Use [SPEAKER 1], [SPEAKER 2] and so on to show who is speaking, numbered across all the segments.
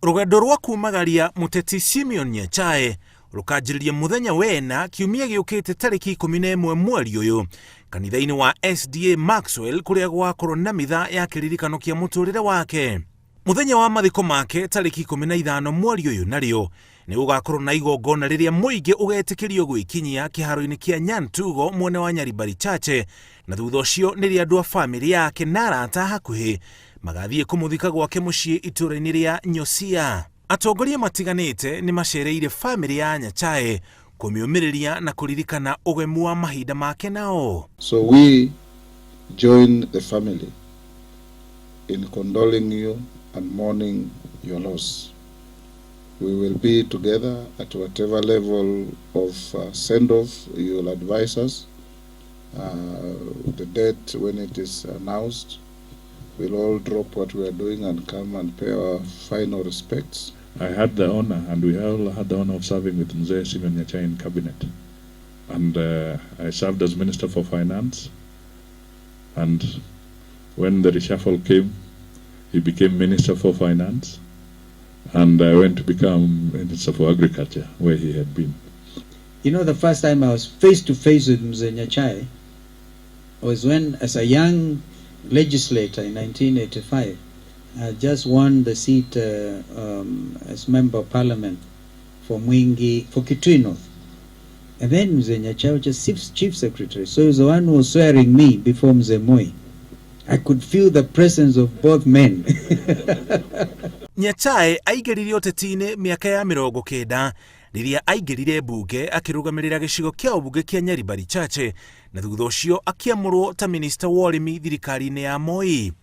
[SPEAKER 1] Rugendo rwa kumagaria muteti Simeon Nyachae rukanjiriria muthenya wena kiumia giukite tariki 11 mweri uyu kanitha-ini wa SDA Maxwell kuria gwakorwo na mitha ya kiririkano kia muturire wake. Muthenya wa mathiko make tariki 15 mweri uyu nario ni ugakorwo na igongona riria muingi ugetikirio gwikinyia kiharo-ini kia Nyantugo mwene wa Mũriũ Charles na thutha ucio ni ria andu a family yake na arata hakuhi magathie kumuthika gwake mũciĩ itura-ini ria Nyosia. Atongoria matiganite ni macereire family ya Nyachae kumiumiriria na kuririkana ugemu wa mahinda make nao.
[SPEAKER 2] So we join the family in condoling you and mourning your loss. We will be together at whatever level of send-off you will advise us. The date when it is announced, we'll all drop what we are doing and come and pay our final respects.
[SPEAKER 3] I had the honor, and we all had the honor of serving with Mzee Simeon Nyachae in cabinet. And I served as Minister for Finance. And when the reshuffle came, he became Minister for Finance. And I went to become Minister for Agriculture, where he had been.
[SPEAKER 4] You know, the first time I was face to face with Mzee Nyachae was when, as a young legislator in 1985, I just won the seat as Member of Parliament for Mwingi, for Kitui North. And then Mzee Nyachae was just Chief Secretary. So he was the one who was swearing me before Mzee Moi. I could feel the presence of both men.
[SPEAKER 1] Nyachae aigeririe ũteti-inĩ miaka ya 90 riria aigirire bunge akirugamirira gicigo kia ubunge kia Mũriũ Charles na thutha ucio akiamurwo ta minister wa ũrĩmi thirikari-inĩ ya Moi.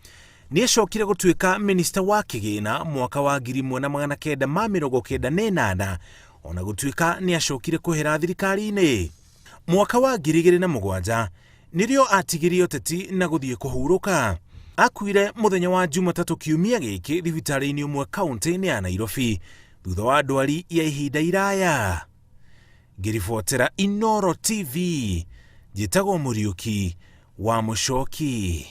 [SPEAKER 1] Ni acokire gutuika minister wa kigina mwaka wa 1998 ona gutuika ni acokire kuhera thirikari-inĩ. Mwaka wa 2007 nirio atigirie ũteti na guthie kuhuruka. Akuire muthenya wa Jumatatu kiumia giki thibitari-ini umwe kaunti-ini ya Nairobi thutha wa ndwari ya ihinda iraya. Ngiribotera Inooro TV, njĩtagwo Mũriũki wa Mũcoki.